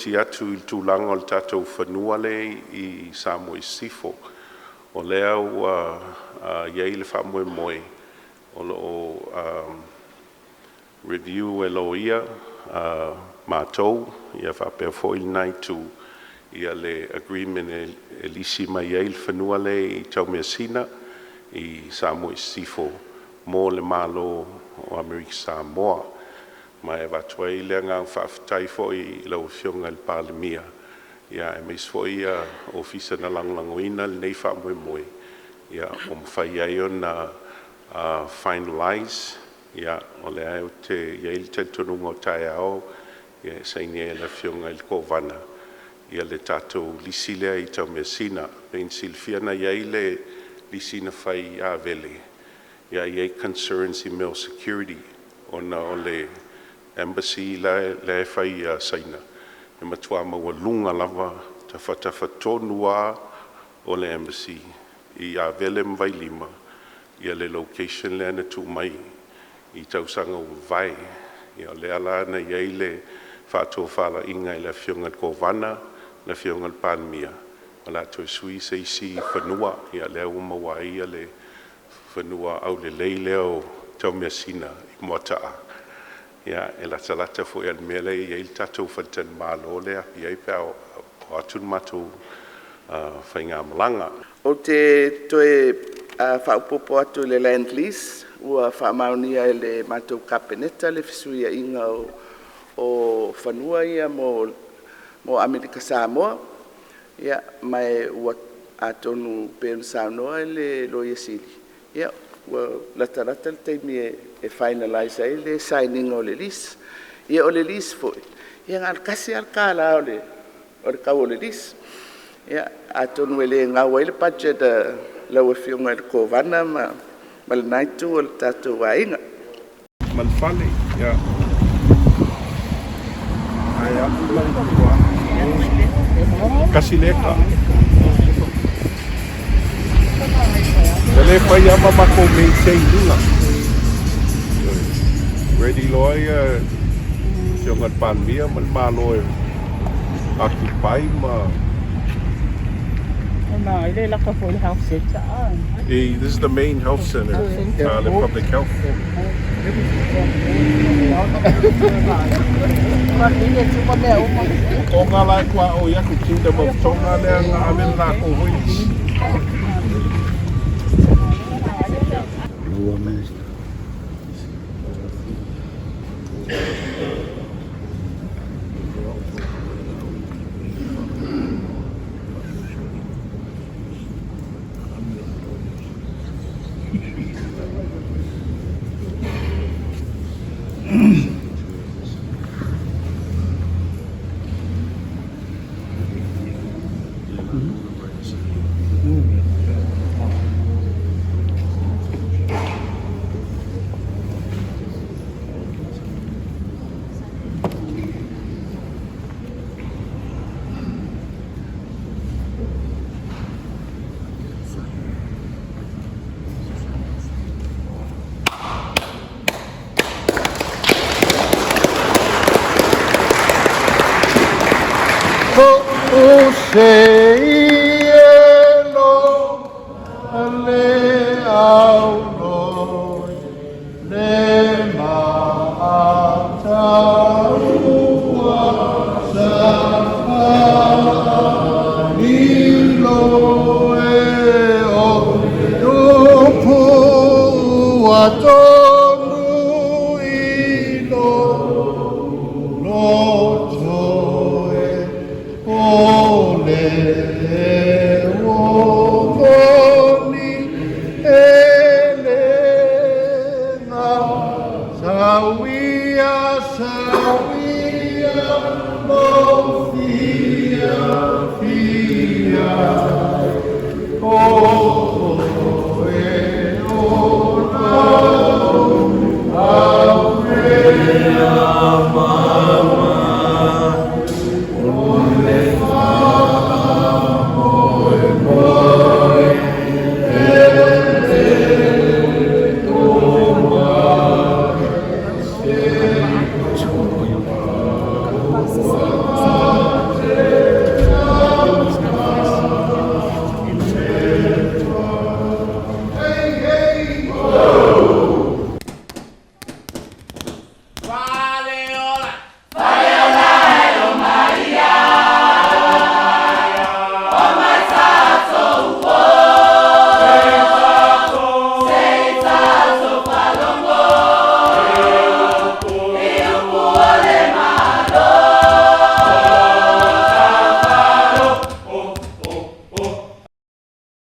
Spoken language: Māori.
iti atu I tūlanga o le tātou whanua le I SAMOAS sifo. O lea ua iei le whamoe moe o review e lo ia mātou ia whapea foil nai tu ia le agreement e lisi mai iei le whanua le I Taumesina I SAMOAS sifo mo le malo o American Samoa. Ma e watuai lea ngā whaafitai foi I lau whionga le palemia. Ia e meis foi ofisa na langlangoina le nei whamoe moe. Ia o mwhai ai o na finalize. Ia o le ai o te iei te tununga o tae ao. Ia saini e la whionga I kovana. Ia le tātou lisi lea I Taumesina. Pein silfiana iei le lisi na whai a vele. Ia iei concerns I mail security. O na o le embassy le whai saina. E matua maua lunga lava ta whatawhatonua o le embassy I a vele mwai lima. Ia le location le ana tu mai I tausanga o vai. Ia le ala na iei le whātua whala inga I le whionga kovana, le whionga palemia. O la tu sui se isi whanua. Ia lea umawa ia le whanua au le leileo Taumesina I Moata'a. Ia e la talata fo ia mele ia il tatou fantan malo le ia I pao o atun matou whainga malanga. O te toe whaupopo atu le land lease, ua whamaunia le matou kapeneta le fisuia inga o whanua ia mo American Samoa. Ia mai ua atonu peon saunoa le loia sili. Ia ua latarata le teimi e finalize ai le signing o le lease. Ia o le lease foi. Ia ngal kasi al kala o le kau o le lease. Ia atonu ele ngau ai le budget lau e whiunga le kovana ma le naitu o le tātou wainga. Malfale, ia. Ai atu lai kua. Kasi leka. Ele whai ama mako maintain luna. Ready lawyer, whionga palemia ma le malo e occupy ma. This is the main health center, the public health. O ngā lai kua o iaku Kingdom of Tonga lea ngā amen la ko hui. O cielo le auno le Moata'a Nilo e o tupu atonu ilo loto e ole